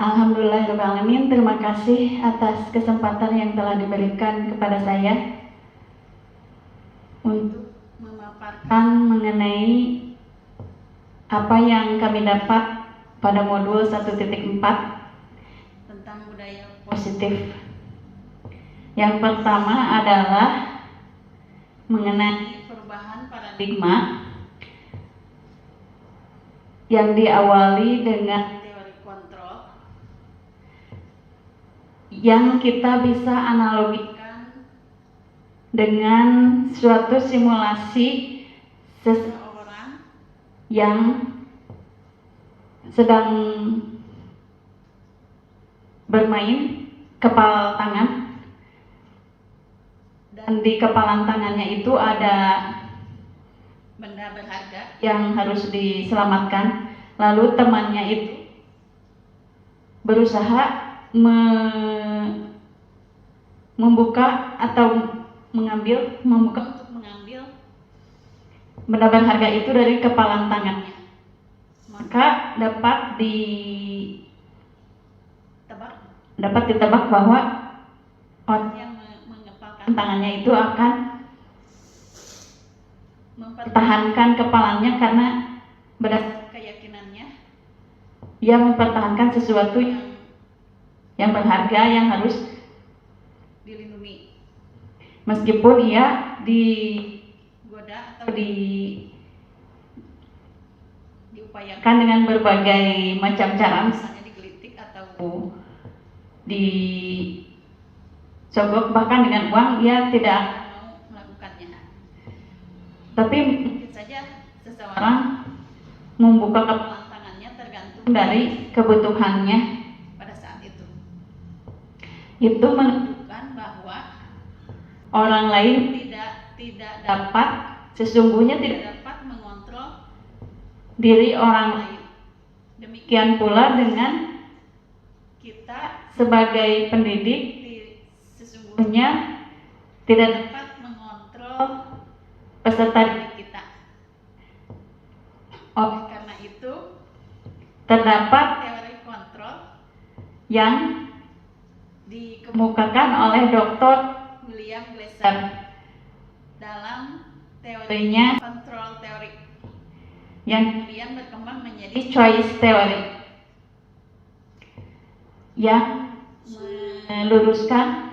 Alhamdulillahirrahmanirrahim. Terima kasih atas kesempatan yang telah diberikan kepada saya untuk memaparkan mengenai apa yang kami dapat pada modul 1.4 tentang budaya positif. Yang pertama adalah mengenai perubahan paradigma yang diawali dengan teori kontrol yang kita bisa analogikan dengan suatu simulasi seseorang yang sedang bermain kepal tangan, dan di kepalan tangannya itu ada benda berharga yang harus diselamatkan. Lalu temannya itu berusaha membuka atau membuka untuk mengambil benda berharga itu dari kepalan tangannya. Maka dapat ditebak bahwa orang yang mengepalkan tangannya itu akan mempertahankan kepalanya karena berdasarkan keyakinannya ia mempertahankan sesuatu yang berharga yang harus dilindungi, meskipun ia digoda atau diupayakan dengan berbagai macam cara, misalnya digelitik atau disogok, bahkan dengan uang ia tidak mau melakukannya. Tapi mungkin saja seseorang membuka kepalan tangannya tergantung dari kebutuhannya pada saat itu. Itu menunjukkan bahwa orang lain sesungguhnya tidak dapat mengontrol diri orang lain. Demikian pula dengan kita sebagai pendidik sesungguhnya tidak dapat mengontrol peserta didik kita. Oleh karena itu terdapat teori kontrol yang dikemukakan oleh Dr. William Glasser dalam teorinya control theory yang kemudian berkembang menjadi choice theory yang meluruskan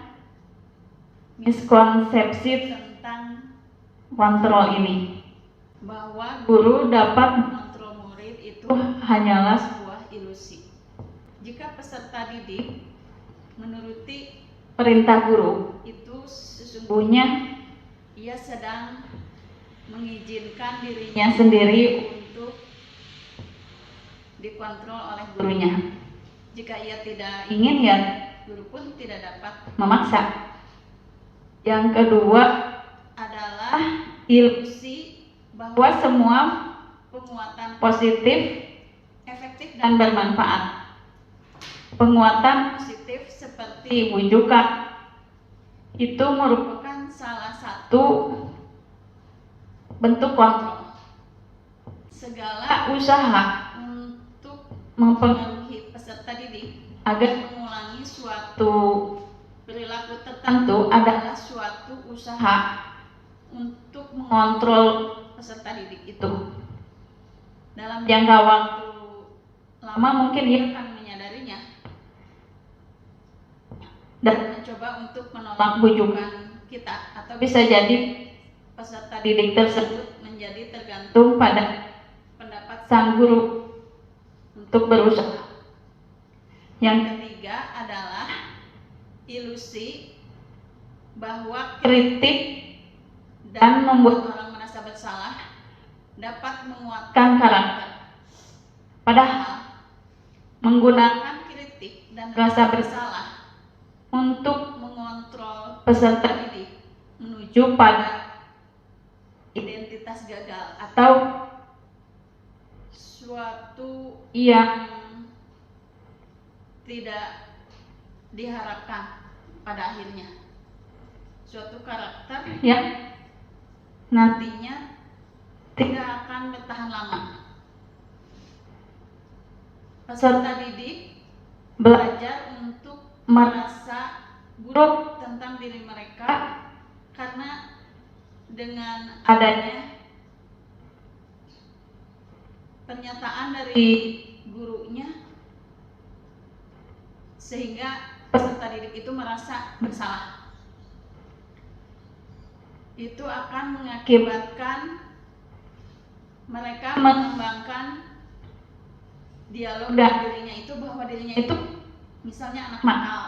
miskonsepsi tentang kontrol ini, bahwa guru dapat mengontrol murid itu hanyalah sebuah ilusi. Jika peserta didik menuruti perintah guru, itu sesungguhnya ia sedang mengizinkan dirinya sendiri untuk dikontrol oleh gurunya. Jika ia tidak ingin, ya guru pun tidak dapat memaksa. Yang kedua adalah ilusi bahwa semua penguatan positif efektif dan bermanfaat. Penguatan positif seperti wujukan itu merupakan salah satu bentuk kontrol. Segala usaha untuk mempengaruhi peserta didik agar mengulangi suatu perilaku tertentu adalah suatu usaha untuk mengontrol peserta didik itu. Dalam jangka waktu lama mungkin ia akan menyadarinya dan mencoba untuk menolak bujukan kita, atau bisa jadi peserta didik tersebut menjadi tergantung pada pendapat sang guru untuk berusaha. Yang ketiga adalah ilusi bahwa kritik dan membuat orang merasa bersalah dapat menguatkan karakter. Padahal menggunakan kritik dan rasa bersalah untuk mengontrol peserta didik menuju pada identitas gagal atau suatu yang tidak diharapkan pada akhirnya, suatu karakter yang nantinya tidak akan bertahan lama. Peserta didik belajar untuk merasa buruk tentang diri mereka, karena dengan adanya pernyataan dari gurunya sehingga peserta didik itu merasa bersalah. Itu akan mengakibatkan mereka mengembangkan dialog dengan dirinya itu, bahwa dirinya itu misalnya anak nakal.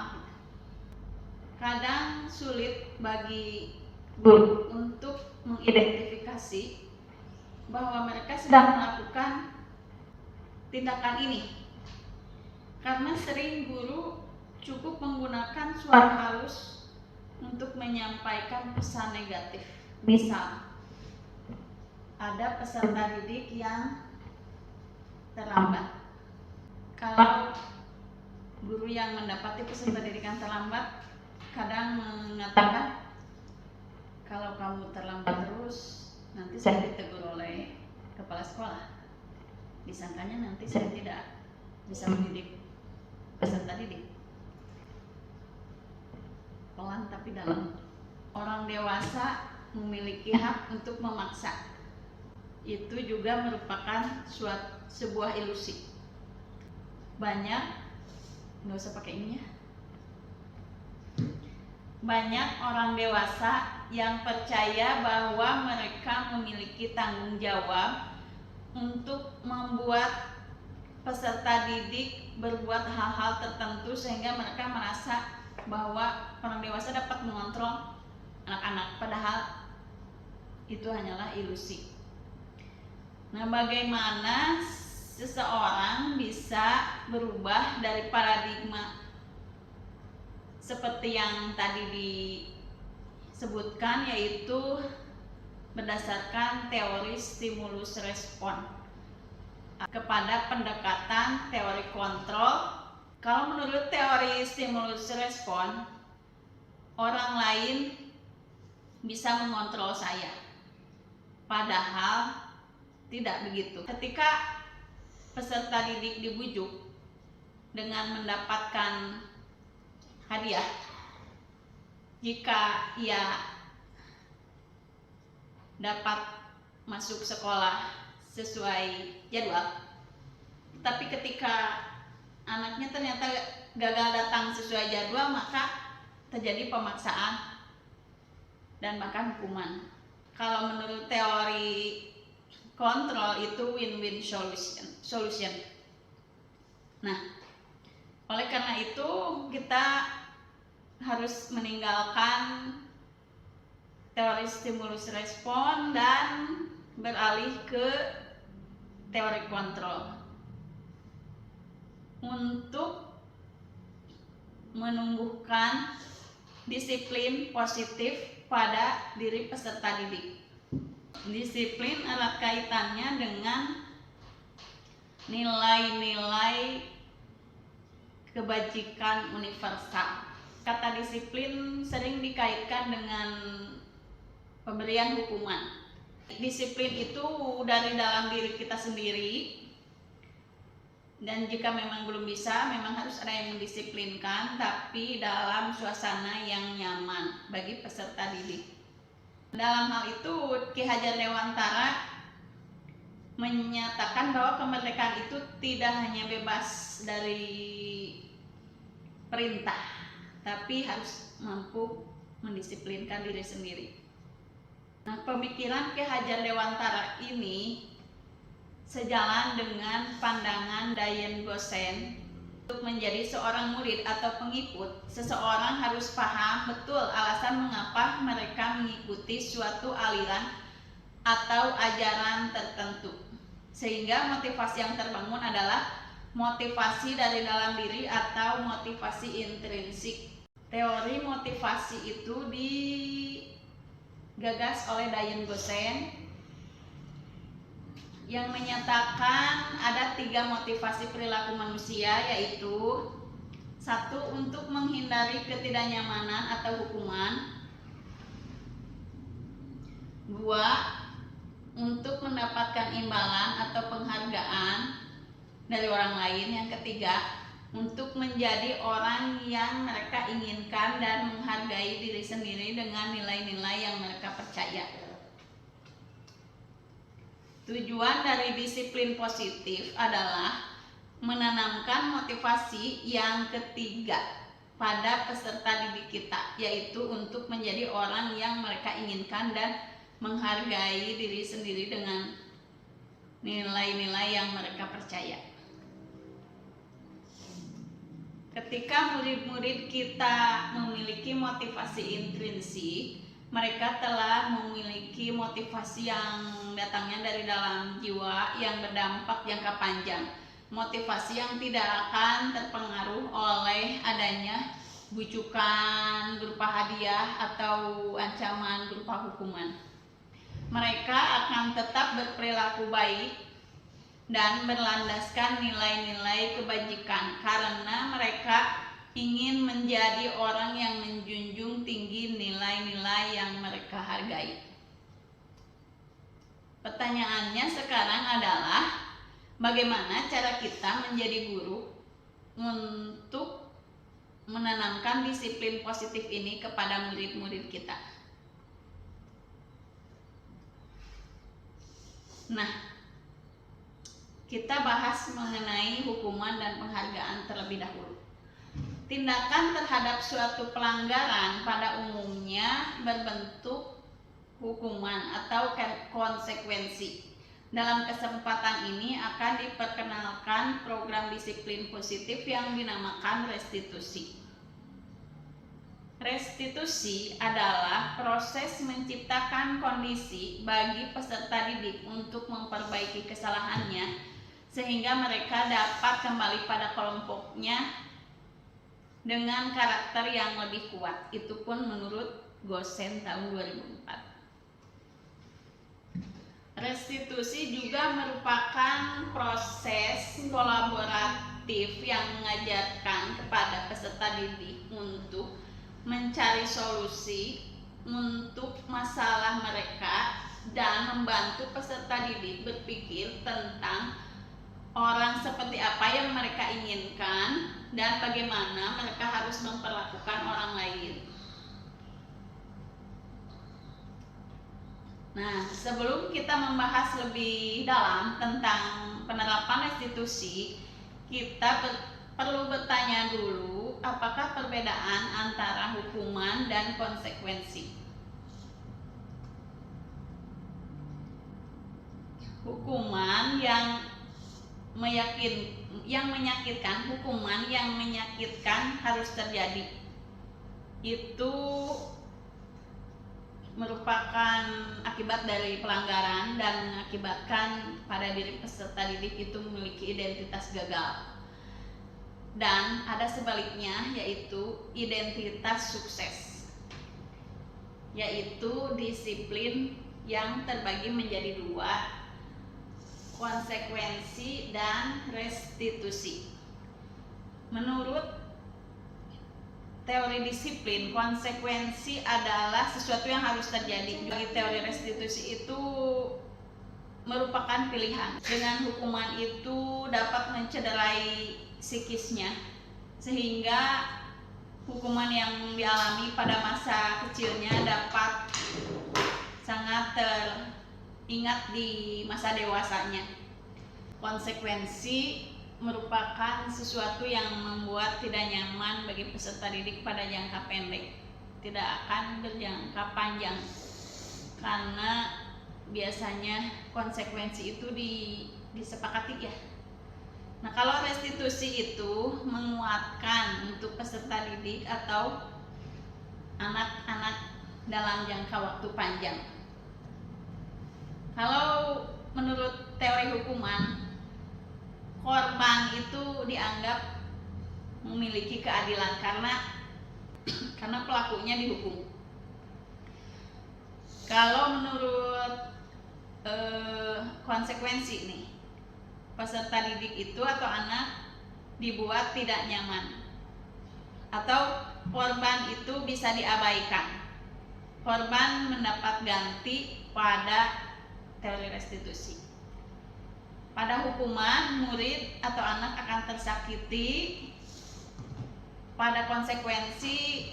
Kadang sulit bagi guru untuk mengidentifikasi bahwa mereka sedang melakukan tindakan ini, karena sering guru cukup menggunakan suara halus untuk menyampaikan pesan negatif. Misal, ada peserta didik yang terlambat. Kalau guru yang mendapati peserta didik yang terlambat kadang mengatakan, kalau kamu terlambat terus nanti saya ditegur oleh kepala sekolah. Disangkanya nanti saya tidak bisa mendidik peserta didik. Pelan tapi dalam. Orang dewasa memiliki hak untuk memaksa. Itu juga merupakan sebuah ilusi. Banyak, nggak usah pakai ini ya. Banyak orang dewasa yang percaya bahwa mereka memiliki tanggung jawab untuk membuat peserta didik berbuat hal-hal tertentu sehingga mereka merasa bahwa orang dewasa dapat mengontrol anak-anak, padahal itu hanyalah ilusi. Nah, bagaimana seseorang bisa berubah dari paradigma seperti yang tadi disebutkan, yaitu berdasarkan teori stimulus respon kepada pendekatan teori kontrol. Kalau menurut teori stimulus respon, orang lain bisa mengontrol saya, padahal tidak begitu. Ketika peserta didik dibujuk dengan mendapatkan hadiah jika ia dapat masuk sekolah sesuai jadwal, tapi ketika anaknya ternyata gagal datang sesuai jadwal, maka terjadi pemaksaan dan bahkan hukuman. Kalau menurut teori kontrol itu win-win solution. Nah, oleh karena itu kita harus meninggalkan teori stimulus respon dan beralih ke teori kontrol untuk menumbuhkan disiplin positif pada diri peserta didik. Disiplin erat kaitannya dengan nilai-nilai kebajikan universal. Kata disiplin sering dikaitkan dengan pemberian hukuman. Disiplin itu dari dalam diri kita sendiri, dan jika memang belum bisa, memang harus ada yang mendisiplinkan, tapi dalam suasana yang nyaman bagi peserta didik. Dalam hal itu, Ki Hajar Dewantara menyatakan bahwa kemerdekaan itu tidak hanya bebas dari perintah, tapi harus mampu mendisiplinkan diri sendiri. Nah, pemikiran Ki Hajar Dewantara ini sejalan dengan pandangan Dayen Gosen. Untuk menjadi seorang murid atau pengikut, seseorang harus paham betul alasan mengapa mereka mengikuti suatu aliran atau ajaran tertentu, sehingga motivasi yang terbangun adalah motivasi dari dalam diri atau motivasi intrinsik. Teori motivasi itu digagas oleh Dayen Gosen yang menyatakan ada 3 motivasi perilaku manusia, yaitu 1. Untuk menghindari ketidaknyamanan atau hukuman. 2. Untuk mendapatkan imbalan atau penghargaan dari orang lain. Yang ketiga, untuk menjadi orang yang mereka inginkan dan menghargai diri sendiri dengan nilai-nilai yang mereka percaya. Tujuan dari disiplin positif adalah menanamkan motivasi yang ketiga pada peserta didik kita, yaitu untuk menjadi orang yang mereka inginkan dan menghargai diri sendiri dengan nilai-nilai yang mereka percaya. Ketika murid-murid kita memiliki motivasi intrinsik, mereka telah memiliki motivasi yang datangnya dari dalam jiwa yang berdampak jangka panjang. Motivasi yang tidak akan terpengaruh oleh adanya bujukan berupa hadiah atau ancaman berupa hukuman. Mereka akan tetap berperilaku baik dan berlandaskan nilai-nilai kebajikan karena mereka ingin menjadi orang yang menjunjung tinggi nilai-nilai yang mereka hargai. Pertanyaannya sekarang adalah, bagaimana cara kita menjadi guru untuk menanamkan disiplin positif ini kepada murid-murid kita? Nah, kita bahas mengenai hukuman dan penghargaan terlebih dahulu. Tindakan terhadap suatu pelanggaran pada umumnya berbentuk hukuman atau konsekuensi. Dalam kesempatan ini akan diperkenalkan program disiplin positif yang dinamakan restitusi. Restitusi adalah proses menciptakan kondisi bagi peserta didik untuk memperbaiki kesalahannya sehingga mereka dapat kembali pada kelompoknya dengan karakter yang lebih kuat. Itu pun menurut Gosen tahun 2004. Restitusi juga merupakan proses kolaboratif yang mengajarkan kepada peserta didik untuk mencari solusi untuk masalah mereka dan membantu peserta didik berpikir tentang orang seperti apa yang mereka inginkan dan bagaimana mereka harus memperlakukan orang lain. Nah, sebelum kita membahas lebih dalam tentang penerapan restitusi, kita perlu bertanya dulu, apakah perbedaan antara hukuman dan konsekuensi? Hukuman yang menyakitkan, hukuman yang menyakitkan harus terjadi. Itu merupakan akibat dari pelanggaran dan mengakibatkan pada diri peserta didik itu memiliki identitas gagal. Dan ada sebaliknya, yaitu identitas sukses, yaitu disiplin yang terbagi menjadi dua, konsekuensi dan restitusi. Menurut teori disiplin, konsekuensi adalah sesuatu yang harus terjadi. Bagi teori restitusi itu merupakan pilihan. Dengan hukuman itu dapat mencederai psikisnya, sehingga hukuman yang dialami pada masa kecilnya dapat sangat ingat di masa dewasanya. Konsekuensi merupakan sesuatu yang membuat tidak nyaman bagi peserta didik pada jangka pendek, tidak akan berjangka panjang, karena biasanya konsekuensi itu disepakati ya. Nah, kalau restitusi itu menguatkan untuk peserta didik atau anak-anak dalam jangka waktu panjang. Kalau menurut teori hukuman, korban itu dianggap memiliki keadilan karena pelakunya dihukum. Kalau menurut konsekuensi nih, peserta didik itu atau anak dibuat tidak nyaman, atau korban itu bisa diabaikan. Korban mendapat ganti pada teori restitusi. Pada hukuman, murid atau anak akan tersakiti pada konsekuensi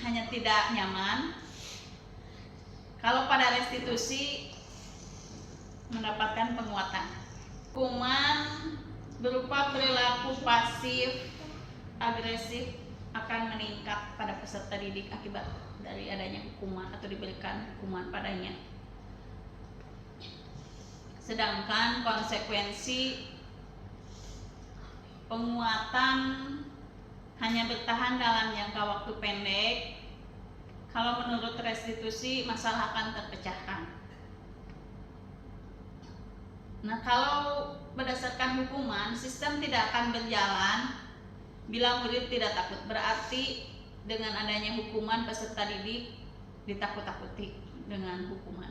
hanya tidak nyaman. Kalau pada restitusi mendapatkan penguatan. Hukuman berupa perilaku pasif agresif akan meningkat pada peserta didik akibat dari adanya hukuman atau diberikan hukuman padanya. Sedangkan konsekuensi penguatan hanya bertahan dalam jangka waktu pendek. Kalau menurut restitusi, masalah akan terpecahkan. Nah, kalau berdasarkan hukuman, sistem tidak akan berjalan bila murid tidak takut. Berarti dengan adanya hukuman, peserta didik ditakut-takuti dengan hukuman.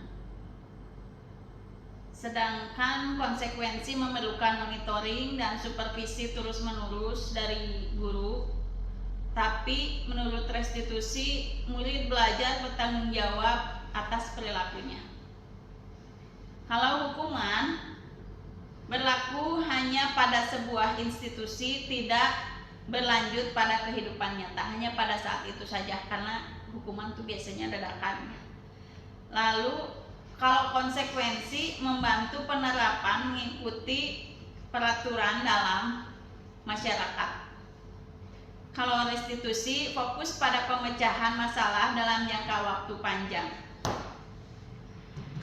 Sedangkan konsekuensi memerlukan monitoring dan supervisi terus-menerus dari guru. Tapi menurut restitusi, murid belajar bertanggung jawab atas perilakunya. Kalau hukuman berlaku hanya pada sebuah institusi, tidak berlanjut pada kehidupan nyata, hanya pada saat itu saja, karena hukuman itu biasanya dadakan. Lalu kalau konsekuensi membantu penerapan mengikuti peraturan dalam masyarakat. Kalau restitusi fokus pada pemecahan masalah dalam jangka waktu panjang.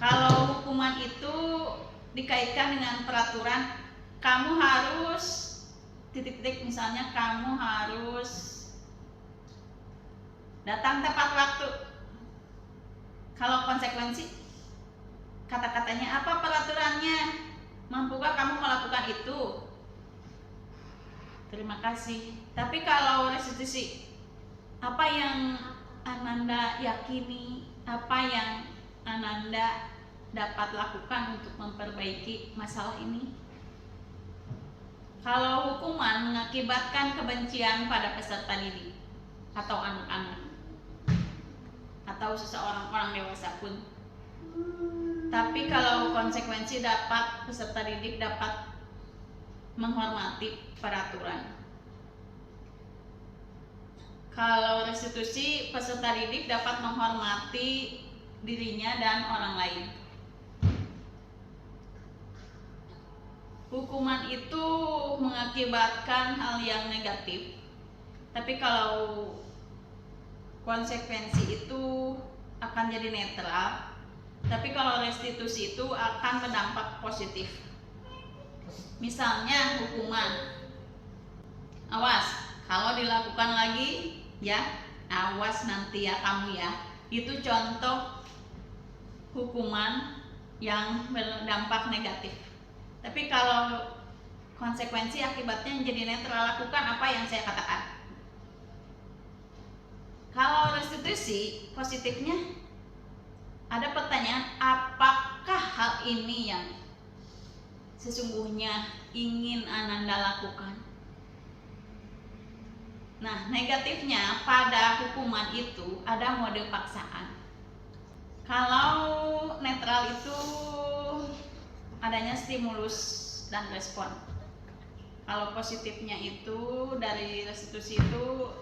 Kalau hukuman itu dikaitkan dengan peraturan, kamu harus titik-titik, misalnya kamu harus datang tepat waktu. Kalau konsekuensi, kata-katanya apa peraturannya? Mampukah kamu melakukan itu? Terima kasih. Tapi kalau restitusi, apa yang Ananda yakini, apa yang Ananda dapat lakukan untuk memperbaiki masalah ini? Kalau hukuman mengakibatkan kebencian pada peserta didik atau anak-anak atau seseorang orang dewasa pun. Tapi kalau konsekuensi dapat peserta didik dapat menghormati peraturan. Kalau restitusi, peserta didik dapat menghormati dirinya dan orang lain. Hukuman itu mengakibatkan hal yang negatif. Tapi kalau konsekuensi itu akan jadi netral. Tapi kalau restitusi itu akan berdampak positif. Misalnya hukuman, awas kalau dilakukan lagi ya, awas nanti ya kamu ya. Itu contoh hukuman yang berdampak negatif. Tapi kalau konsekuensi akibatnya jadi netral, lakukan apa yang saya katakan. Kalau restitusi positifnya, ada pertanyaan, apakah hal ini yang sesungguhnya ingin Ananda lakukan? Nah, negatifnya pada hukuman itu ada mode paksaan. Kalau netral itu adanya stimulus dan respon. Kalau positifnya itu dari restitusi itu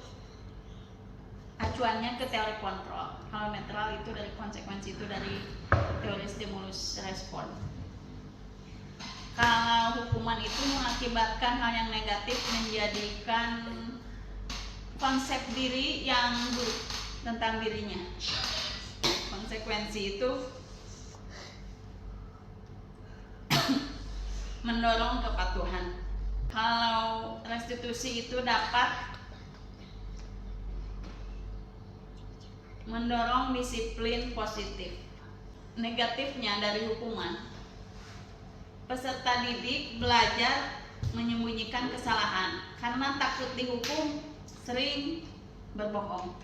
acuannya ke teori kontrol. Kalau netral itu dari konsekuensi itu dari teori stimulus respon. Kalau hukuman itu mengakibatkan hal yang negatif, menjadikan konsep diri yang buruk tentang dirinya. Konsekuensi itu mendorong kepatuhan. Kalau restitusi itu dapat mendorong disiplin positif. Negatifnya dari hukuman, peserta didik belajar menyembunyikan kesalahan karena takut dihukum, sering berbohong.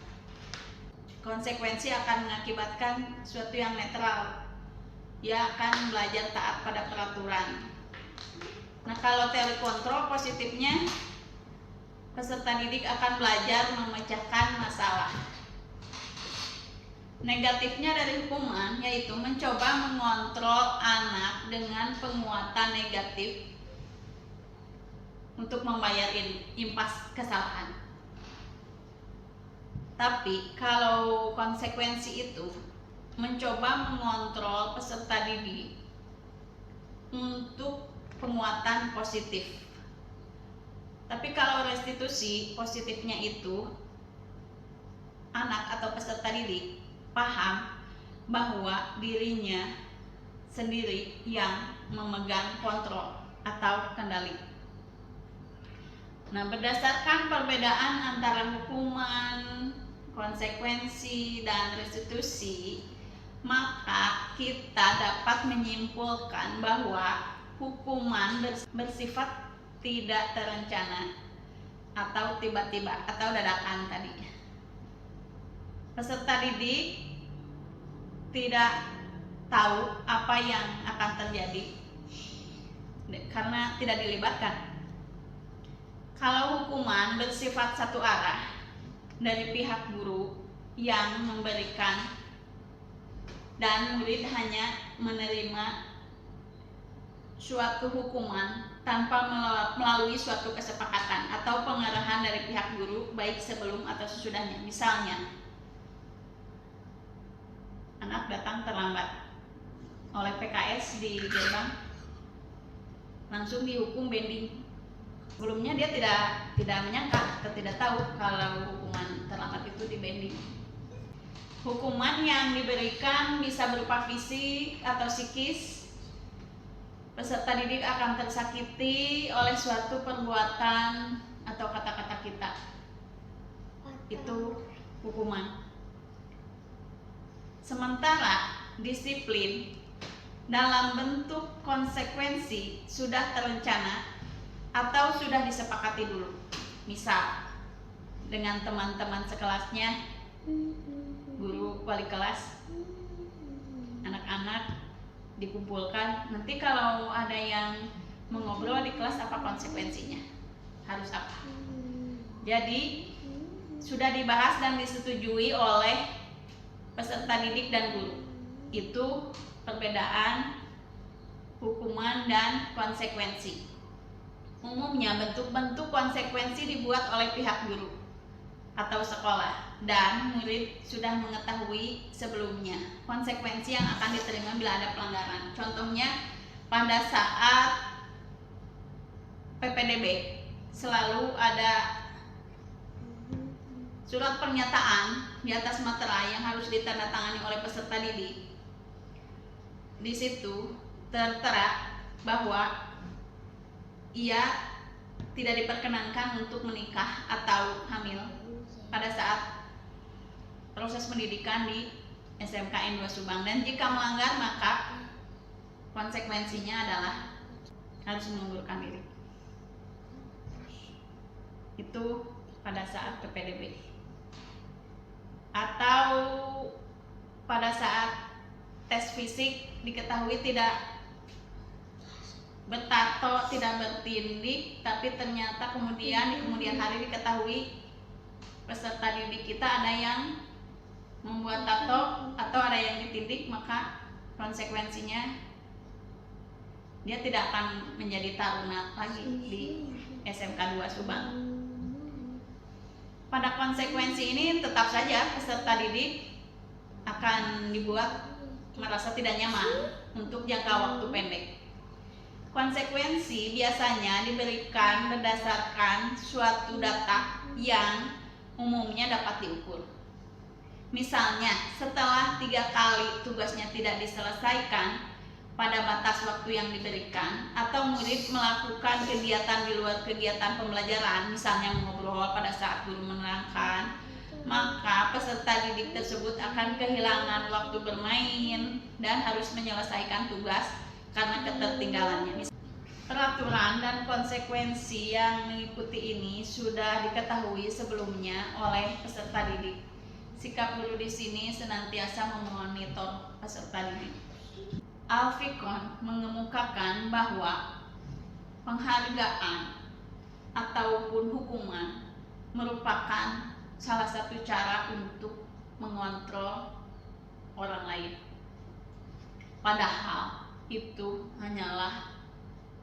Konsekuensi akan mengakibatkan sesuatu yang netral. Ia akan belajar taat pada peraturan. Nah, kalau teori kontrol positifnya, peserta didik akan belajar memecahkan masalah. Negatifnya dari hukuman yaitu mencoba mengontrol anak dengan penguatan negatif untuk membayar impas kesalahan. Tapi kalau konsekuensi itu mencoba mengontrol peserta didik untuk penguatan positif. Tapi kalau restitusi positifnya itu anak atau peserta didik paham bahwa dirinya sendiri yang memegang kontrol atau kendali. Nah, berdasarkan perbedaan antara hukuman, konsekuensi, dan restitusi, maka kita dapat menyimpulkan bahwa hukuman bersifat tidak terencana atau tiba-tiba atau dadakan tadi. Peserta didik tidak tahu apa yang akan terjadi karena tidak dilibatkan. Kalau hukuman bersifat satu arah dari pihak guru yang memberikan dan murid hanya menerima suatu hukuman tanpa melalui suatu kesepakatan atau pengarahan dari pihak guru baik sebelum atau sesudahnya. Misalnya, anak datang terlambat oleh PKS di gerbang, langsung dihukum bending. Sebelumnya dia tidak menyangka atau tidak tahu kalau hukuman terlambat itu dibanding. Hukuman yang diberikan bisa berupa fisik atau psikis. Peserta didik akan tersakiti oleh suatu perbuatan atau kata-kata kita. Itu hukuman. Sementara disiplin dalam bentuk konsekuensi sudah terencana atau sudah disepakati dulu. Misal dengan teman-teman sekelasnya, guru, wali kelas, anak-anak dikumpulkan. Nanti kalau ada yang mengobrol di kelas, apa konsekuensinya? Harus apa? Jadi sudah dibahas dan disetujui oleh peserta didik dan guru. Itu perbedaan hukuman dan konsekuensi. Umumnya bentuk-bentuk konsekuensi dibuat oleh pihak guru atau sekolah dan murid sudah mengetahui sebelumnya konsekuensi yang akan diterima bila ada pelanggaran. Contohnya pada saat PPDB selalu ada surat pernyataan di atas materai yang harus ditandatangani oleh peserta didik. Di situ tertera bahwa ia tidak diperkenankan untuk menikah atau hamil pada saat proses pendidikan di SMKN 2 Subang, dan jika melanggar maka konsekuensinya adalah harus mengundurkan diri. Itu pada saat PPDB. Atau pada saat tes fisik diketahui tidak bertato, tidak bertindik, tapi ternyata kemudian di kemudian hari diketahui peserta didik kita ada yang membuat tato atau ada yang ditindik, maka konsekuensinya dia tidak akan menjadi taruna lagi di SMK 2 Subang. Pada konsekuensi ini tetap saja peserta didik akan dibuat merasa tidak nyaman untuk jangka waktu pendek. Konsekuensi biasanya diberikan berdasarkan suatu data yang umumnya dapat diukur. Misalnya, setelah 3 kali tugasnya tidak diselesaikan pada batas waktu yang diberikan, atau murid melakukan kegiatan di luar kegiatan pembelajaran, misalnya mengobrol pada saat guru menerangkan, maka peserta didik tersebut akan kehilangan waktu bermain dan harus menyelesaikan tugas karena ketertinggalannya. Peraturan dan konsekuensi yang mengikuti ini sudah diketahui sebelumnya oleh peserta didik. Sikap guru di sini senantiasa memonitor peserta didik. Alfikon mengemukakan bahwa penghargaan ataupun hukuman merupakan salah satu cara untuk mengontrol orang lain. Padahal itu hanyalah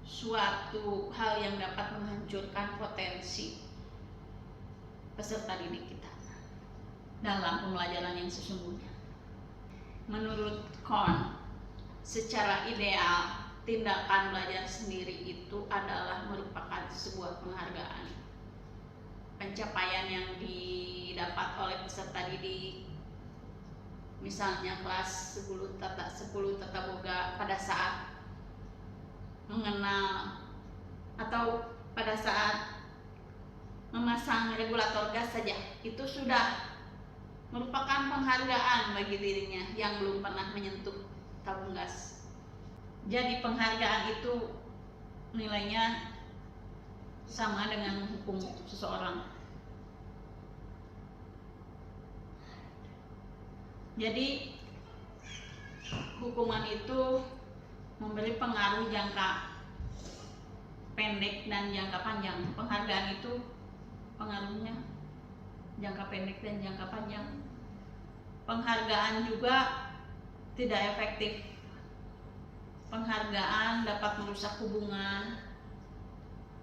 suatu hal yang dapat menghancurkan potensi peserta didik kita. dalam pembelajaran yang sesungguhnya. Menurut Kohn, secara ideal tindakan belajar sendiri itu adalah merupakan sebuah penghargaan. Pencapaian yang didapat oleh peserta didik, misalnya kelas 10 tata boga, pada saat mengenal atau pada saat memasang regulator gas saja, itu sudah merupakan penghargaan bagi dirinya yang belum pernah menyentuh tabung gas. Jadi penghargaan itu nilainya sama dengan menghukum seseorang. Jadi hukuman itu memberi pengaruh jangka pendek dan jangka panjang. Penghargaan itu pengaruhnya jangka pendek dan jangka panjang. Penghargaan juga tidak efektif. Penghargaan dapat merusak hubungan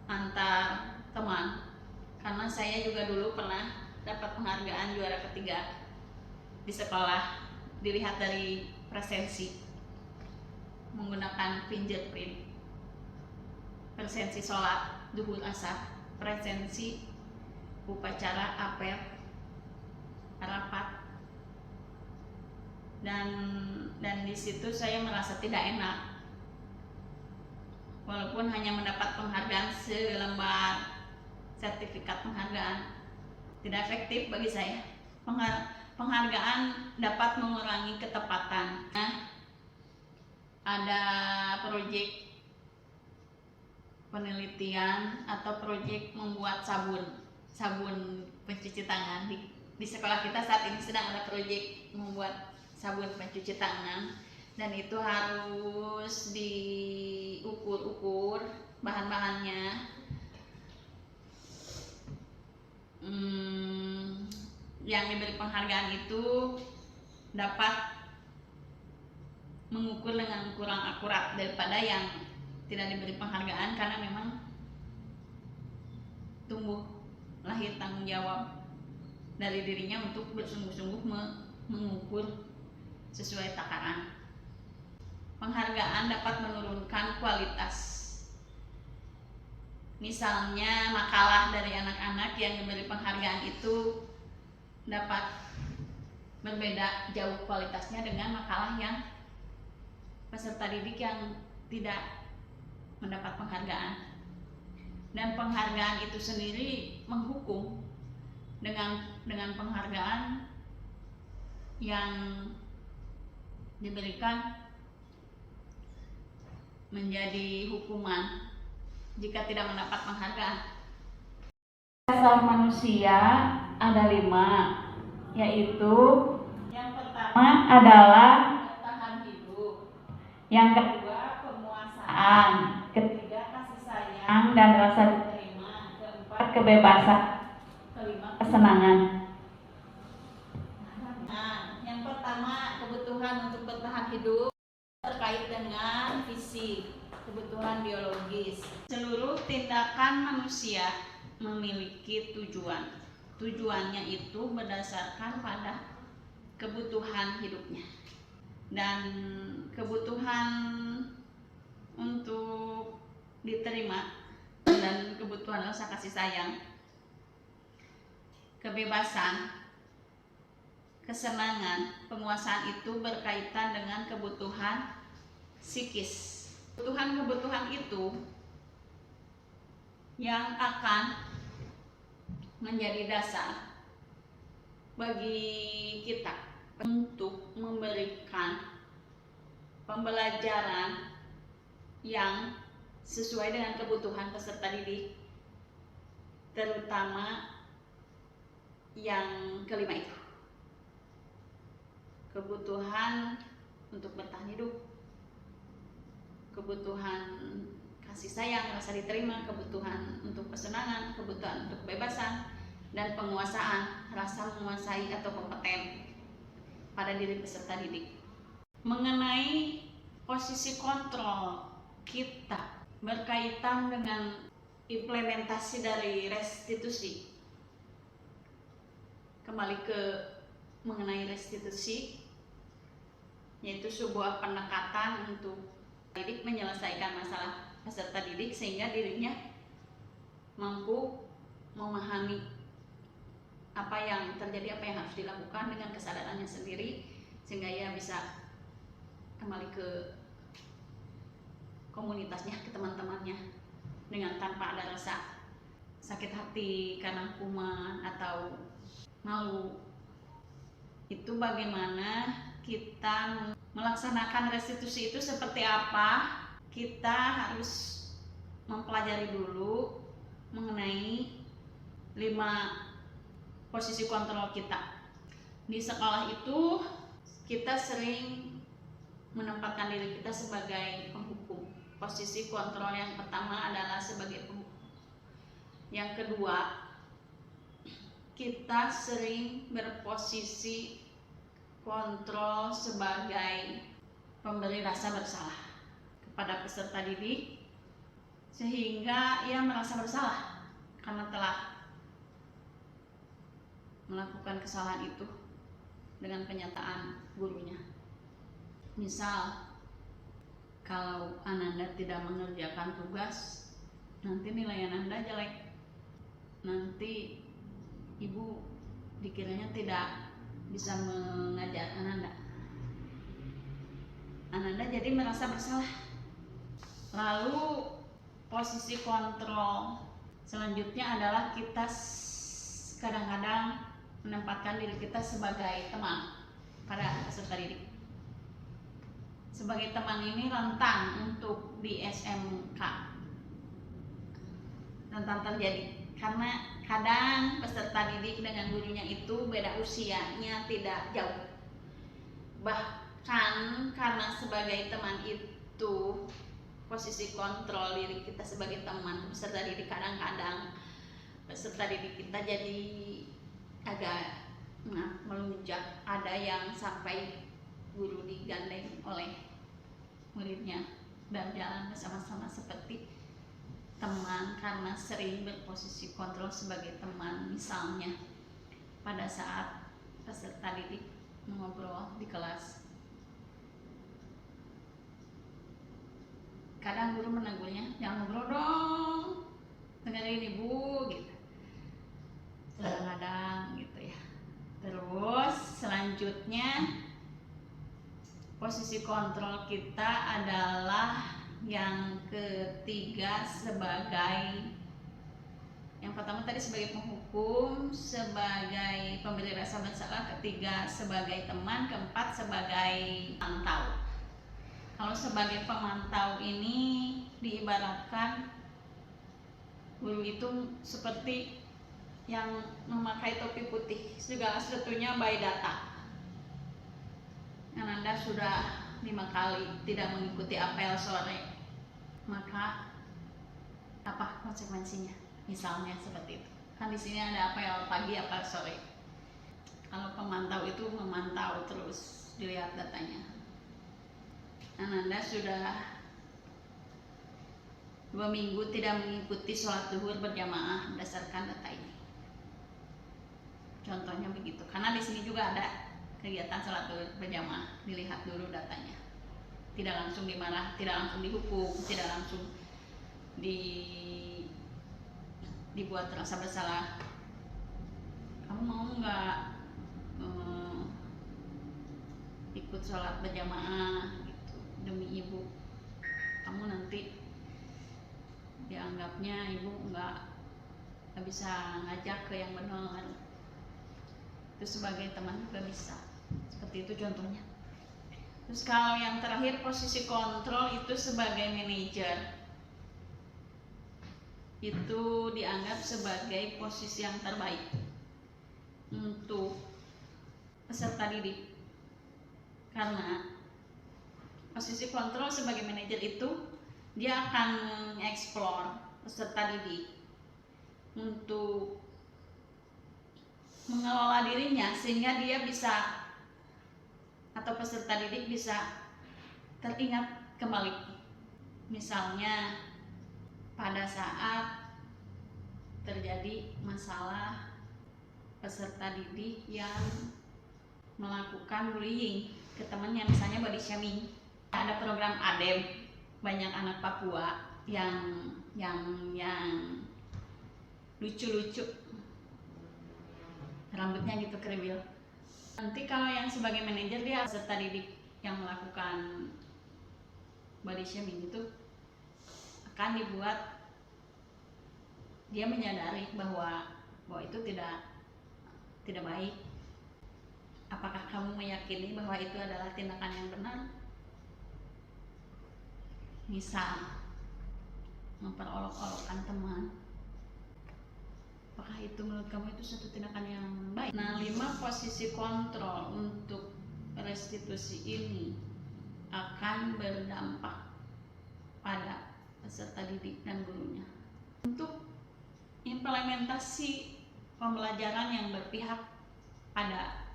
antar teman. Karena saya juga dulu pernah dapat penghargaan juara ketiga di sekolah, dilihat dari presensi menggunakan fingerprint, presensi sholat duhur asar, presensi upacara apel rapat, dan di situ saya merasa tidak enak, walaupun hanya mendapat penghargaan selembar sertifikat penghargaan. Tidak efektif bagi saya. Penghargaan dapat mengurangi ketepatan. Ada proyek penelitian atau proyek membuat sabun pencuci tangan. Di sekolah kita saat ini sedang ada proyek membuat sabun pencuci tangan, dan itu harus diukur-ukur bahan-bahannya. Yang diberi penghargaan itu dapat mengukur dengan kurang akurat daripada yang tidak diberi penghargaan, karena memang tumbuh lahir tanggung jawab dari dirinya untuk bersungguh-sungguh mengukur sesuai takaran. Penghargaan dapat menurunkan kualitas. Misalnya makalah dari anak-anak yang diberi penghargaan itu dapat berbeda jauh kualitasnya dengan makalah yang peserta didik yang tidak mendapat penghargaan. Dan penghargaan itu sendiri menghukum dengan penghargaan yang diberikan menjadi hukuman jika tidak mendapat penghargaan. Dasar manusia ada 5, yaitu yang pertama adalah bertahan hidup, yang kedua penguasaan, ketiga kasih sayang dan rasa diterima, keempat kebebasan, kelima kesenangan. Nah, yang pertama kebutuhan untuk bertahan hidup terkait dengan fisik, kebutuhan biologis. Seluruh tindakan manusia memiliki tujuan. Tujuannya itu berdasarkan pada kebutuhan hidupnya, dan kebutuhan untuk diterima dan kebutuhan rasa kasih sayang, kebebasan, kesenangan, penguasaan itu berkaitan dengan kebutuhan psikis. Kebutuhan itu yang akan menjadi dasar bagi kita untuk memberikan pembelajaran yang sesuai dengan kebutuhan peserta didik, terutama yang kelima itu, kebutuhan untuk bertahan hidup, kebutuhan kasih sayang, rasa diterima, kebutuhan untuk kesenangan, kebutuhan untuk kebebasan, dan penguasaan, rasa menguasai atau kompeten pada diri peserta didik. Mengenai posisi kontrol kita berkaitan dengan implementasi dari restitusi, kembali ke mengenai restitusi, yaitu sebuah pendekatan untuk didik menyelesaikan masalah peserta didik sehingga dirinya mampu memahami apa yang terjadi, apa yang harus dilakukan dengan kesadarannya sendiri, sehingga ia bisa kembali ke komunitasnya, ke teman-temannya dengan tanpa ada rasa sakit hati karena hukuman atau malu. Itu bagaimana kita melaksanakan restitusi itu seperti apa? Kita harus mempelajari dulu mengenai 5 posisi kontrol kita. Di sekolah itu kita sering menempatkan diri kita sebagai penghukum. Posisi kontrol yang pertama adalah sebagai penghukum. Yang kedua, kita sering berposisi kontrol sebagai pemberi rasa bersalah kepada peserta didik, sehingga ia merasa bersalah karena telah melakukan kesalahan itu dengan kenyataan gurunya. Misal, kalau Ananda tidak mengerjakan tugas, nanti nilai Ananda jelek. Nanti ibu dikiranya tidak bisa mengajar Ananda. Ananda jadi merasa bersalah. Lalu posisi kontrol selanjutnya adalah kita kadang-kadang menempatkan diri kita sebagai teman pada peserta didik. Sebagai teman ini rentan untuk di SMK, rentan terjadi karena kadang peserta didik dengan gurunya itu beda usianya tidak jauh. Bahkan karena sebagai teman itu posisi kontrol diri kita sebagai teman peserta didik, kadang-kadang peserta didik kita jadi agak melunjak. Ada yang sampai guru digandeng oleh muridnya dan jalan bersama-sama seperti teman karena sering berposisi kontrol sebagai teman. Misalnya pada saat peserta didik mengobrol di kelas, kadang guru menegurnya, jangan ngobrol dong, dengerin ibu gitu, kadang-kadang gitu ya. Terus selanjutnya posisi kontrol kita adalah yang ketiga sebagai, yang pertama tadi sebagai penghukum, sebagai pemberi rasa bersalah, ketiga sebagai teman, keempat sebagai pemantau. Kalau sebagai pemantau ini diibaratkan guru itu seperti yang memakai topi putih, segala sesuatunya by data. Ananda sudah 5 kali tidak mengikuti apel sore, maka apa konsekuensinya? Misalnya seperti itu. Kan di sini ada apel pagi, apel sore. Kalau pemantau itu memantau terus, dilihat datanya. Ananda sudah 2 minggu tidak mengikuti sholat zuhur berjamaah berdasarkan data ini. Contohnya begitu. Karena di sini juga ada kegiatan sholat zuhur berjamaah, dilihat dulu datanya. Tidak langsung dimarah, tidak langsung dihukum, tidak langsung dibuat rasa bersalah. Kamu mau nggak ikut sholat berjamaah gitu, demi ibu? Kamu nanti dianggapnya ibu nggak bisa ngajak ke yang benar. Itu sebagai teman juga bisa. Seperti itu contohnya. Terus kalau yang terakhir posisi kontrol itu sebagai manajer, itu dianggap sebagai posisi yang terbaik untuk peserta didik. Karena posisi kontrol sebagai manajer itu dia akan mengeksplor peserta didik untuk mengelola dirinya sehingga dia bisa, atau peserta didik bisa teringat kembali. Misalnya pada saat terjadi masalah peserta didik yang melakukan bullying ke temannya, misalnya body shaming. Ada program ADEM, banyak anak Papua yang lucu-lucu, rambutnya gitu kriwil. Nanti kalau yang sebagai manajer, dia peserta didik yang melakukan body shaming itu akan dibuat dia menyadari bahwa itu tidak baik. Apakah kamu meyakini bahwa itu adalah tindakan yang benar? Misal memperolok-olokkan teman, apakah itu menurut kamu itu suatu tindakan yang baik? Nah, 5 posisi kontrol untuk restitusi ini akan berdampak pada peserta didik dan gurunya. Untuk implementasi pembelajaran yang berpihak pada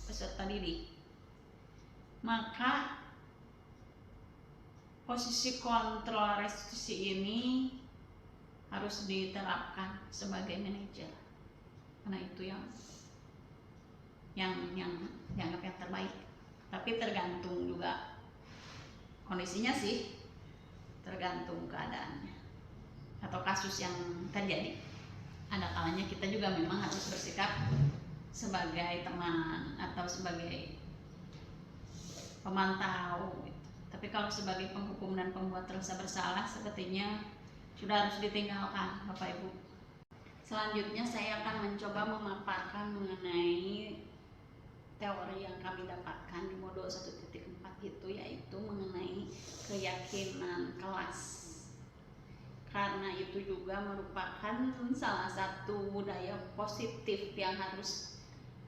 peserta didik, maka posisi kontrol restitusi ini harus diterapkan sebagai manajer, karena itu yang dianggap yang terbaik. Tapi tergantung juga kondisinya sih, tergantung keadaannya atau kasus yang terjadi. Ada kalanya kita juga memang harus bersikap sebagai teman atau sebagai pemantau gitu. Tapi kalau sebagai penghukum dan pembuat rasa bersalah, sepertinya sudah harus ditinggalkan, Bapak Ibu. Selanjutnya saya akan mencoba memaparkan mengenai teori yang kami dapatkan di modul 1.4 itu, yaitu mengenai keyakinan kelas. Karena itu juga merupakan salah satu budaya positif yang harus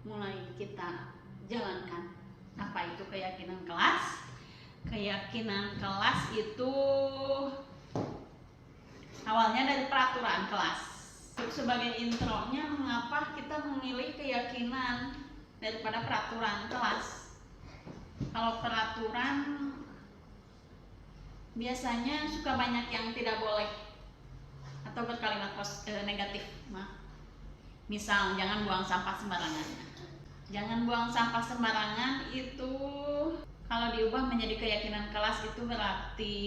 mulai kita jalankan. Apa itu keyakinan kelas? Keyakinan kelas itu awalnya dari peraturan kelas. Sebagai intronya, mengapa kita memilih keyakinan daripada peraturan kelas? Kalau peraturan biasanya suka banyak yang tidak boleh atau berkalimat negatif. Misal, jangan buang sampah sembarangan. Jangan buang sampah sembarangan itu kalau diubah menjadi keyakinan kelas itu berarti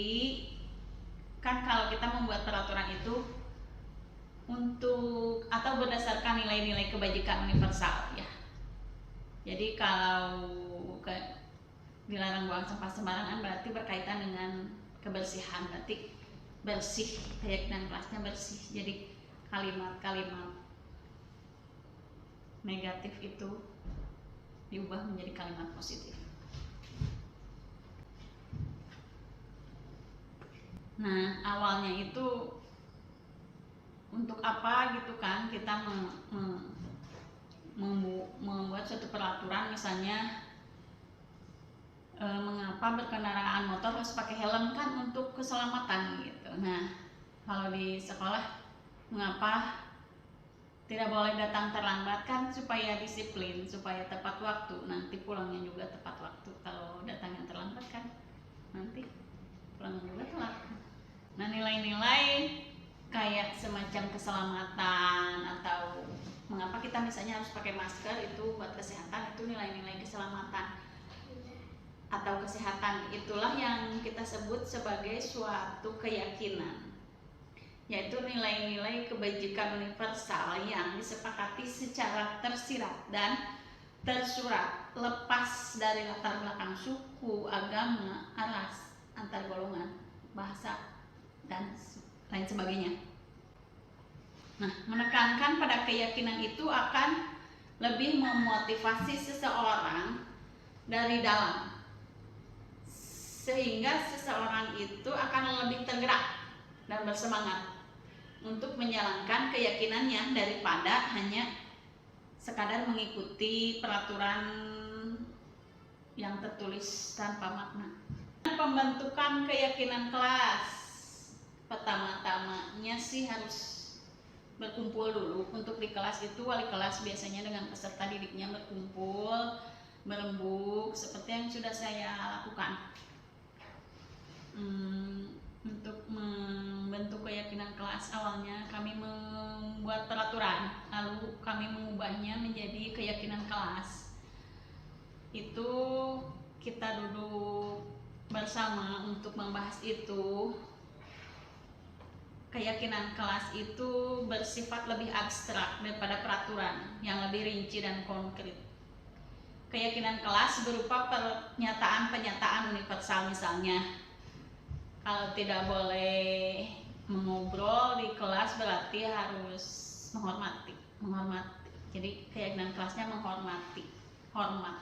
kan kalau kita membuat peraturan itu untuk atau berdasarkan nilai-nilai kebajikan universal ya. Jadi kalau dilarang buang sampah sembarangan berarti berkaitan dengan kebersihan, berarti bersih, keyakinan kelasnya bersih. Jadi kalimat-kalimat negatif itu diubah menjadi kalimat positif. Nah, awalnya itu untuk apa gitu kan kita membuat suatu peraturan, misalnya mengapa berkendaraan motor harus pakai helm, kan untuk keselamatan gitu. Nah, kalau di sekolah mengapa tidak boleh datang terlambat, kan supaya disiplin, supaya tepat waktu, nanti pulangnya juga tepat waktu. Kalau datangnya terlambat kan nanti pulangnya juga telat. Nah, nilai-nilai kayak semacam keselamatan atau mengapa kita misalnya harus pakai masker itu buat kesehatan, itu nilai-nilai keselamatan atau kesehatan, itulah yang kita sebut sebagai suatu keyakinan, yaitu nilai-nilai kebajikan universal yang disepakati secara tersirat dan tersurat, lepas dari latar belakang suku, agama, ras, antar golongan, bahasa, dan lain sebagainya. Nah, menekankan pada keyakinan itu akan lebih memotivasi seseorang dari dalam, sehingga seseorang itu akan lebih tergerak dan bersemangat untuk menjalankan keyakinannya daripada hanya sekadar mengikuti peraturan yang tertulis tanpa makna. Pembentukan keyakinan kelas, pertama-tamanya sih harus berkumpul dulu. Untuk di kelas itu wali kelas biasanya dengan peserta didiknya berkumpul, berembuk seperti yang sudah saya lakukan. Untuk membentuk keyakinan kelas, awalnya kami membuat peraturan, lalu kami mengubahnya menjadi keyakinan kelas. itu kita duduk bersama untuk membahas itu. Keyakinan kelas itu bersifat lebih abstrak daripada peraturan yang lebih rinci dan konkret. Keyakinan kelas berupa pernyataan-pernyataan universal, misalnya kalau tidak boleh mengobrol di kelas berarti harus menghormati. Jadi keyakinan kelasnya menghormati, hormat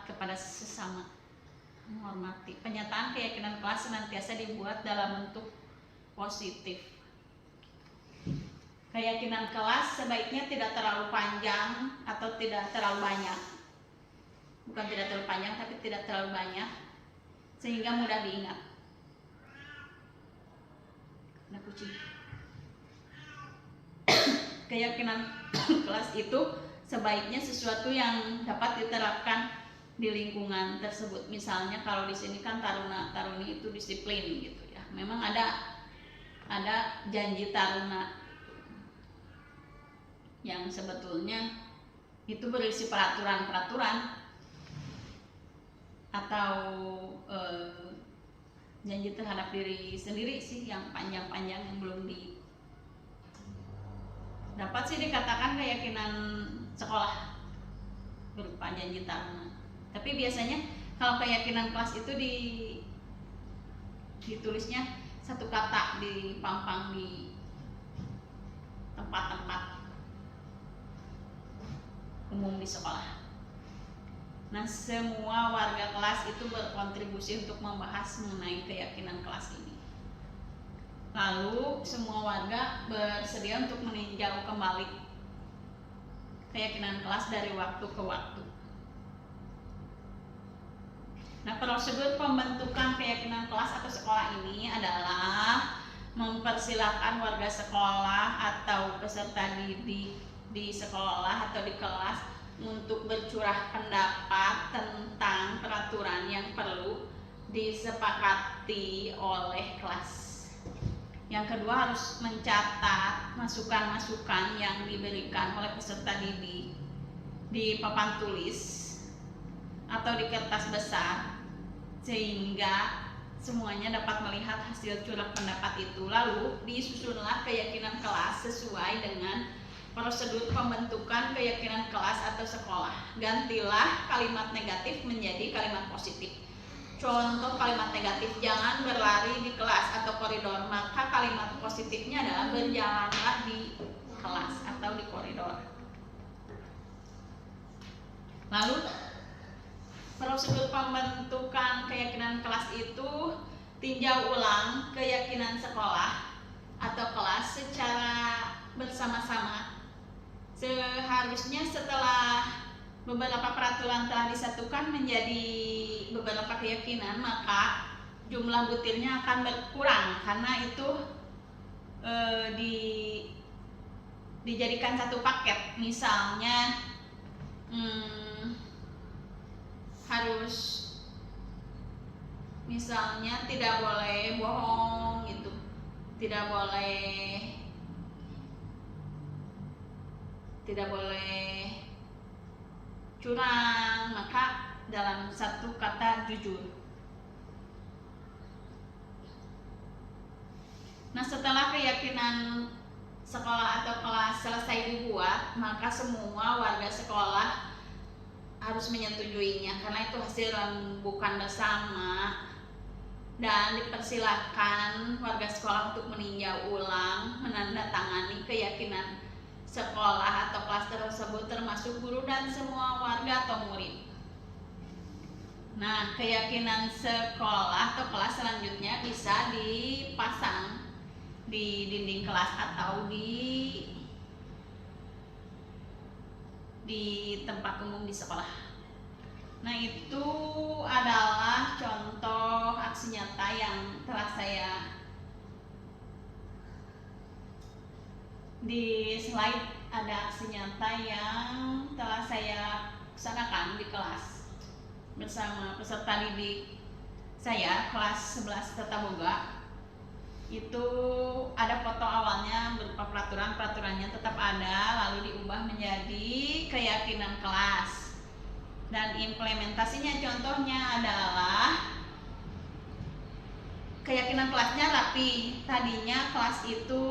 kepada sesama, menghormati. Pernyataan keyakinan kelas senantiasa dibuat dalam bentuk positif. Keyakinan kelas sebaiknya tidak terlalu panjang atau tidak terlalu banyak. Bukan tidak terlalu panjang, tapi tidak terlalu banyak, sehingga mudah diingat. Ada kucing. Keyakinan kelas itu sebaiknya sesuatu yang dapat diterapkan di lingkungan tersebut. Misalnya kalau di sini kan taruna-taruni itu disiplin gitu ya. Memang ada janji taruna yang sebetulnya itu berisi peraturan-peraturan atau janji terhadap diri sendiri sih yang panjang-panjang yang belum dapat sih dikatakan keyakinan sekolah berupa janji taruna. Tapi biasanya kalau keyakinan kelas itu ditulisnya satu kata dipampang di tempat-tempat umum di sekolah. Nah, semua warga kelas itu berkontribusi untuk membahas mengenai keyakinan kelas ini. Lalu semua warga bersedia untuk meninjau kembali keyakinan kelas dari waktu ke waktu. Nah, prosedur pembentukan keyakinan kelas atau sekolah ini adalah mempersilahkan warga sekolah atau peserta didik di sekolah atau di kelas untuk bercurah pendapat tentang peraturan yang perlu disepakati oleh kelas. Yang kedua, harus mencatat masukan-masukan yang diberikan oleh peserta didik di papan tulis atau di kertas besar, sehingga semuanya dapat melihat hasil curah pendapat itu. Lalu disusunlah keyakinan kelas sesuai dengan prosedur pembentukan keyakinan kelas atau sekolah. Gantilah kalimat negatif menjadi kalimat positif. Contoh kalimat negatif, jangan berlari di kelas atau koridor. Maka kalimat positifnya adalah berjalanlah di kelas atau di koridor. Lalu prosedur pembentukan keyakinan kelas itu tinjau ulang keyakinan sekolah atau kelas secara bersama-sama. Seharusnya setelah beberapa peraturan telah disatukan menjadi beberapa keyakinan, maka jumlah butirnya akan berkurang karena itu dijadikan satu paket. Misalnya misalnya tidak boleh bohong gitu, tidak boleh curang, maka dalam satu kata jujur. Nah, setelah keyakinan sekolah atau kelas selesai dibuat, maka semua warga sekolah harus menyetujuinya karena itu hasil rembukan bersama, dan dipersilahkan warga sekolah untuk meninjau ulang, menandatangani keyakinan sekolah atau kelas tersebut termasuk guru dan semua warga atau murid. Nah, keyakinan sekolah atau kelas selanjutnya bisa dipasang di dinding kelas atau di tempat umum di sekolah. Nah, itu adalah contoh aksi nyata yang telah saya di slide ada aksi nyata yang telah saya laksanakan di kelas bersama peserta didik saya kelas 11 Tata Boga. Itu ada foto awalnya berupa peraturannya tetap ada, lalu diubah menjadi keyakinan kelas. Dan implementasinya contohnya adalah keyakinan kelasnya rapi. Tadinya kelas itu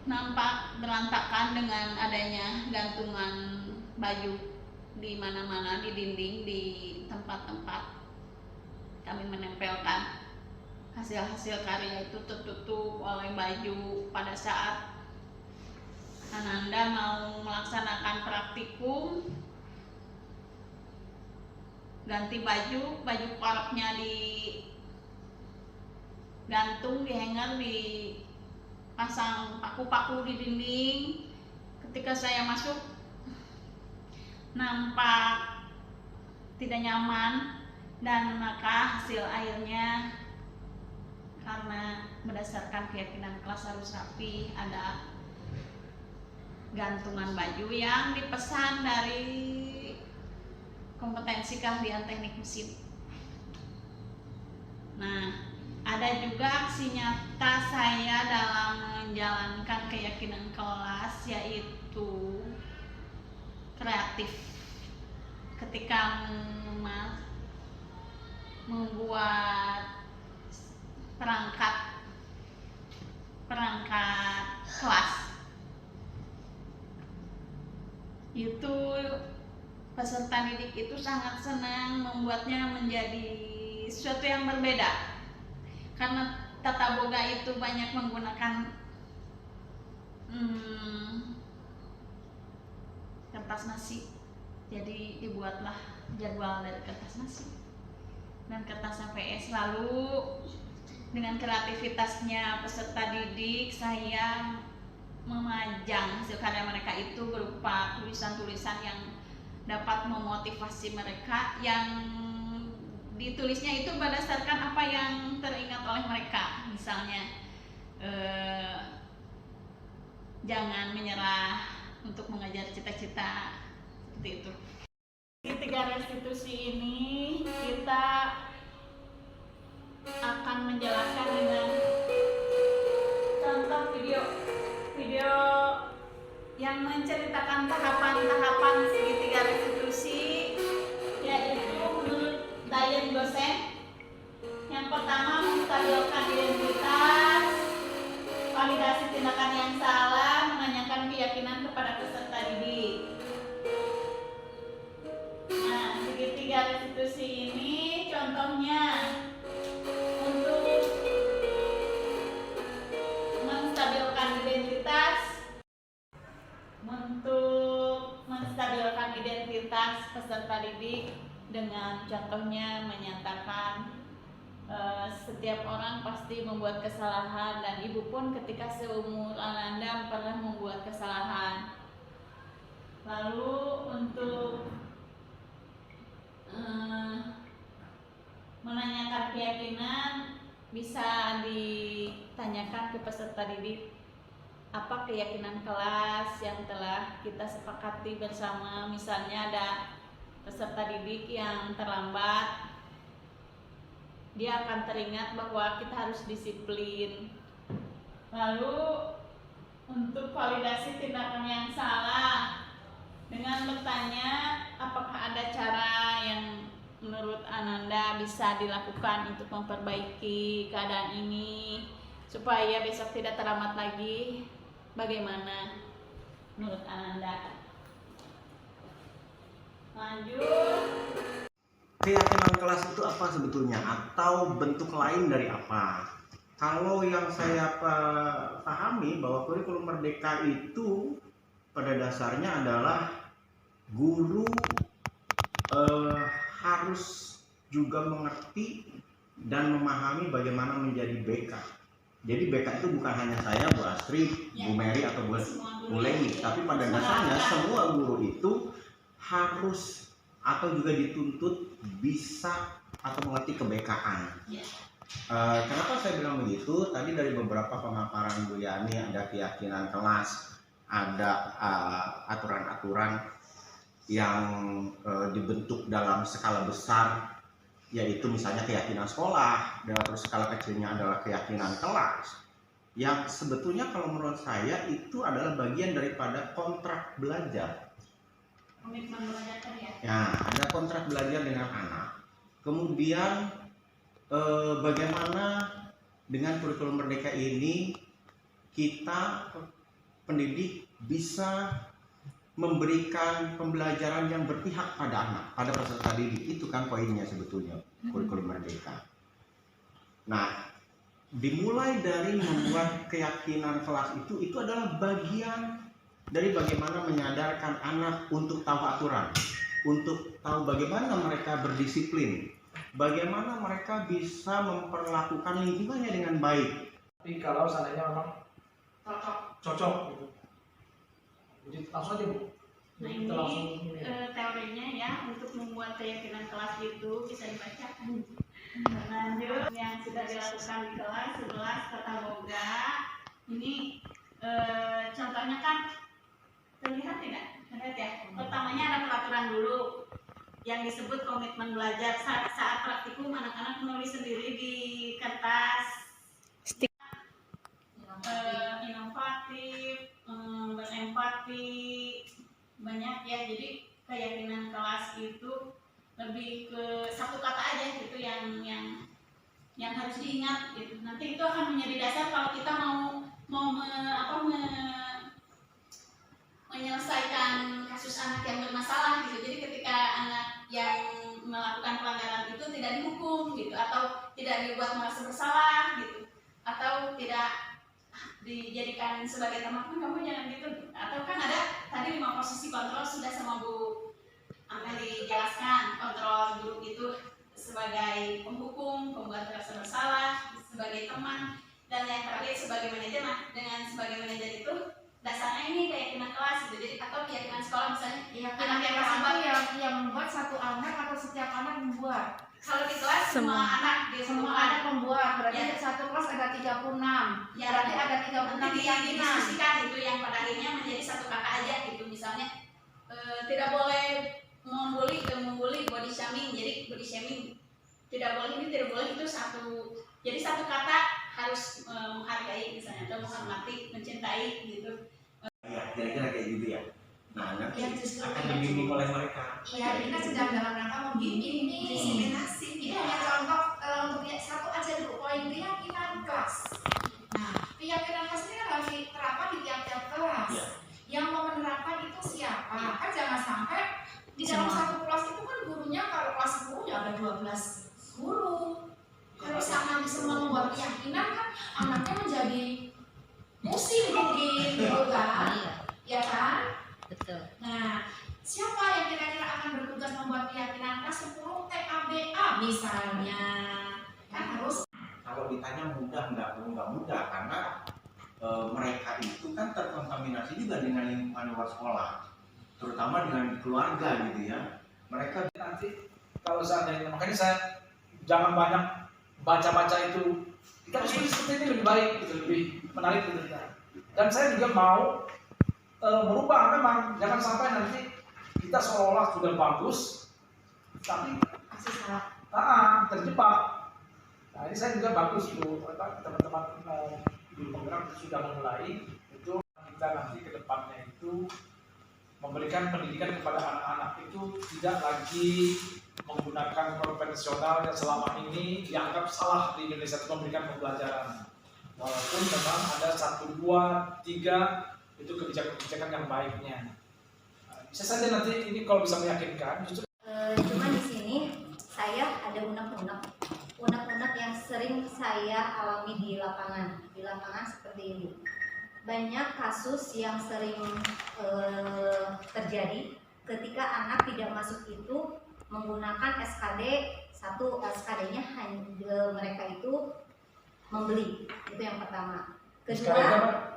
nampak berantakan dengan adanya gantungan baju di mana-mana, di dinding, di tempat-tempat kami menempelkan hasil-hasil karya itu tertutup oleh baju. Pada saat Ananda mau melaksanakan praktikum ganti baju koraknya digantung, di hanger, dipasang paku-paku di dinding. Ketika saya masuk nampak tidak nyaman, dan maka hasil akhirnya karena berdasarkan keyakinan kelas harus rapi, ada gantungan baju yang dipesan dari kompetensi keahlian teknik mesin. Nah, ada juga aksi nyata saya dalam menjalankan keyakinan kelas, yaitu kreatif. Ketika membuat perangkat kelas, itu peserta didik itu sangat senang membuatnya menjadi sesuatu yang berbeda, karena tata boga itu banyak menggunakan kertas nasi. Jadi dibuatlah jadwal dari kertas nasi dan kertas HVS. Lalu dengan kreativitasnya peserta didik, saya memajang hasil karya mereka itu berupa tulisan-tulisan yang dapat memotivasi mereka, yang ditulisnya itu berdasarkan apa yang teringat oleh mereka. Misalnya jangan menyerah untuk mengejar cita-cita, seperti itu. Di 3 restitusi ini kita akan menjelaskan dengan contoh video yang menceritakan tahapan-tahapan segitiga restitusi, yaitu menurut Dayan dosen. Yang pertama, menstabilkan identitas, validasi tindakan yang salah, menanyakan keyakinan kepada peserta didik. Nah, segitiga restitusi ini contohnya untuk menstabilkan identitas peserta didik dengan contohnya menyatakan setiap orang pasti membuat kesalahan, dan ibu pun ketika seumur Ananda pernah membuat kesalahan. Lalu untuk menanyakan keyakinan, bisa ditanyakan ke peserta didik apa keyakinan kelas yang telah kita sepakati bersama. Misalnya ada peserta didik yang terlambat, dia akan teringat bahwa kita harus disiplin. Lalu untuk validasi tindakan yang salah, dengan bertanya apakah ada cara yang menurut Ananda bisa dilakukan untuk memperbaiki keadaan ini supaya besok tidak terlambat lagi. Bagaimana menurut Ananda? Lanjut. Keyakinan kelas itu apa sebetulnya, atau bentuk lain dari apa? Kalau yang saya pahami bahwa kurikulum merdeka itu pada dasarnya adalah guru harus juga mengerti dan memahami bagaimana menjadi BK. Jadi BK itu bukan hanya saya, Bu Astri, Bu Mary, atau Bu Leni, tapi pada dasarnya semua guru itu harus atau juga dituntut bisa atau mengerti kebekaan. Kenapa saya bilang begitu? Tadi dari beberapa pemaparan Bu Yani ada keyakinan kelas, ada aturan-aturan yang dibentuk dalam skala besar, yaitu misalnya keyakinan sekolah, dan terus skala kecilnya adalah keyakinan kelas, yang sebetulnya kalau menurut saya itu adalah bagian daripada kontrak belajar. komitmen belajar tadi ya. Ya, ada kontrak belajar dengan anak. Kemudian bagaimana dengan kurikulum Merdeka ini kita pendidik bisa memberikan pembelajaran yang berpihak pada anak, pada peserta didik. Itu kan poinnya sebetulnya kurikulum Merdeka. Nah, dimulai dari membuat keyakinan kelas itu adalah bagian dari bagaimana menyadarkan anak untuk tahu aturan, untuk tahu bagaimana mereka berdisiplin, bagaimana mereka bisa memperlakukan lingkungannya dengan baik. Tapi kalau seandainya memang cocok gitu, jadi langsung aja Bu. Nah Kita langsung ini teorinya ya, untuk membuat keyakinan kelas itu bisa dibaca. Lanjut, yang sudah dilakukan di kelas 11 tata boga. Ini contohnya kan terlihat tidak? Terlihat ya. Pertamanya ada peraturan dulu yang disebut komitmen belajar. Saat praktikum anak-anak menulis sendiri di kertas. Inovatif, berempati, banyak ya. Jadi keyakinan kelas itu lebih ke satu kata aja gitu yang harus diingat gitu. Nanti itu akan menjadi dasar kalau kita mau menyelesaikan kasus anak yang bermasalah gitu. Jadi ketika anak yang melakukan pelanggaran itu tidak dihukum gitu, atau tidak dibuat merasa bersalah gitu, atau tidak dijadikan sebagai teman, kamu jangan gitu. Atau kan ada tadi 5 posisi kontrol sudah sama Bu Amel dijelaskan. Kontrol buruk itu sebagai penghukum, pembuat merasa bersalah, sebagai teman, dan yang terakhir sebagai manajer. Nah, dengan sebagai manajer itu dasarnya ini keyakinan kelas gitu. Jadi atau keyakinan sekolah misalnya Ya, anak yang kelas terhambat yang membuat satu anak atau setiap anak membuat. kalau di kelas semua anak di Semua anak membuat, berarti Ya. satu kelas ada 36. Ya, Berarti ada 36 nanti keyakinan. didiskusikan itu yang pada akhirnya menjadi satu kakak aja gitu. Misalnya tidak boleh membuli body shaming. Jadi body shaming tidak boleh, ini tidak boleh, itu satu. Jadi satu kata harus menghargai misalnya, atau menghormati, mencintai gitu. Ya, kira-kira kayak gitu ya. Nah, nanti Ya, justru akan itu. dibimbing oleh mereka. Iya, ini kan sedang dalam rangka membimbing ini. Diseminasi. Ini hanya contoh untuk satu aja dulu, poin keyakinan kelas. Nah, keyakinan kelas ini kan harus diterapkan di tiap-tiap kelas. Ya. Yang mau menerapkan itu siapa? Kan jangan sampai di dalam satu kelas itu kan gurunya, kalau kelas 10 ya ada 12 guru. Kalau sama semua membuat keyakinan kan anaknya menjadi musim mungkin gitu kan. Ya kan? Betul. Nah, siapa yang kira-kira akan bertugas membuat keyakinan kelas 10 TABA misalnya? Kan harus. Kalau ditanya mudah, nggak mudah, karena mereka itu kan terkontaminasi juga dengan lingkungan luar sekolah, terutama dengan keluarga gitu ya. Mereka nanti kalau seandainya, makanya saya jangan banyak baca-baca itu. Kita seperti ini lebih baik gitu, lebih menarik gitu. Dan saya juga mau merubah, memang jangan sampai nanti kita seolah-olah sudah bagus tapi terjebak. Nah ini saya juga bagus tuh teman-teman di penggerak sudah memulai itu. Kita nanti ke depannya itu memberikan pendidikan kepada anak-anak itu tidak lagi menggunakan konvensional yang selama ini dianggap salah di Indonesia, itu memberikan pembelajaran. Walaupun memang ada 1, 2, 3 itu kebijakan-kebijakan yang baiknya. Bisa saja nanti ini kalau bisa meyakinkan. Justru Cuma di sini saya ada unek-unek yang sering saya alami di lapangan seperti ini. Banyak kasus yang sering terjadi ketika anak tidak masuk itu menggunakan SKD. Satu, SKD-nya hanya mereka itu membeli, itu yang pertama. Kedua,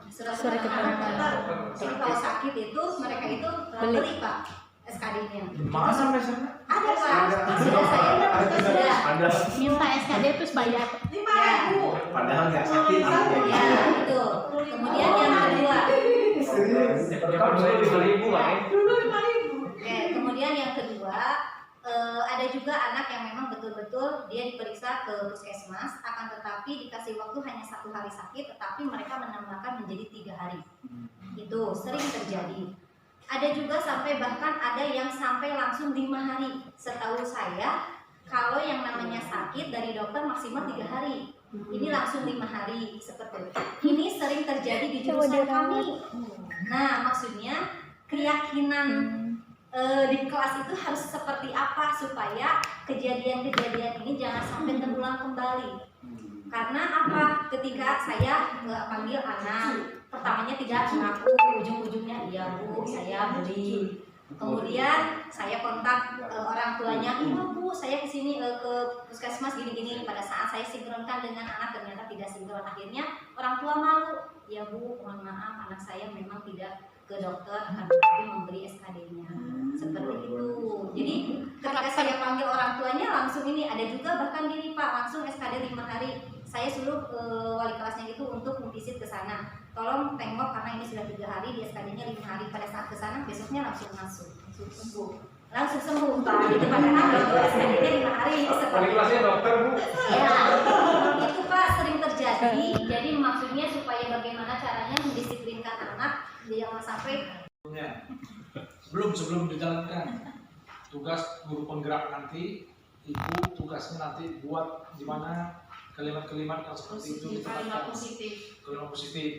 surat keterangan. Jadi kalau sakit itu mereka itu beli Pak SKD-nya. mana sampai sana? Ada Pak, sudah saya sudah Minta SKD terus bayar 5.000. padahal nggak sakit. Ya itu. Kemudian yang kedua, kemudian yang kedua, ada juga anak yang memang betul-betul dia diperiksa ke puskesmas, akan tetapi dikasih waktu hanya 1 hari sakit, tetapi mereka menambahkan menjadi 3 hari. Itu sering terjadi. Ada juga sampai bahkan ada yang sampai langsung 5 hari. Setahu saya kalau yang namanya sakit dari dokter maksimal 3 hari. Ini langsung 5 hari seperti itu. Ini sering terjadi di jurusan kami. Nah, maksudnya keyakinan di kelas itu harus seperti apa supaya kejadian-kejadian ini jangan sampai terulang kembali. Karena apa? Ketika saya panggil anak, pertamanya tidak mengaku, ujung-ujungnya iya bu, saya beli. Kemudian saya kontak orang tuanya, iya bu, saya kesini ke puskesmas gini-gini. Pada saat saya sinkronkan dengan anak ternyata tidak sinkron. Akhirnya orang tua malu, ya bu, mohon maaf anak saya memang tidak ke dokter, akan tetapi memberi SKD-nya. Seperti itu. Jadi ketika saya panggil orang tuanya langsung ini, ada juga bahkan gini Pak, langsung SKD 5 hari. Saya suruh wali kelasnya itu untuk memvisit ke sana. Tolong tengok karena ini sudah 3 hari, di SKD-nya 5 hari. Pada saat ke sana besoknya langsung masuk, langsung sembuh. Langsung sembuh Pak. Itu padahal kalau SKD-nya 5 hari seperti Wali kelasnya dokter bu. ya, itu Pak sering terjadi. Jadi maksudnya supaya bagaimana caranya mendisiplinkan anak jangan sampai Sebelum dijalankan tugas guru penggerak nanti, ibu tugasnya nanti buat gimana kalimat-kalimat yang seperti itu Kalimat diterapkan. positif. Kalimat positif.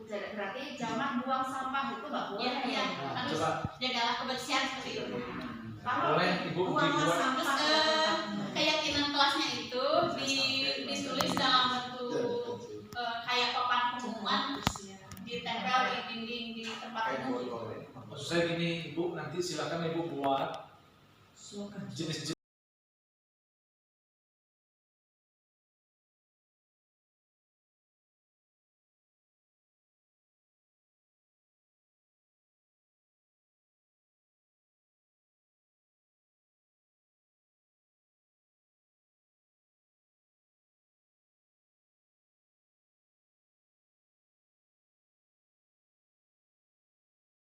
Berarti jangan buang sampah itu nggak boleh. Iya, iya. Nah, Harus coba jagalah kebersihan seperti itu. boleh ibu dibuat. Terus keyakinan kelasnya itu ditulis dalam bentuk kayak papan pengumuman, ditempel di dinding di tempat umum. Maksud saya gini, ibu nanti silakan ibu buat jenis-jenis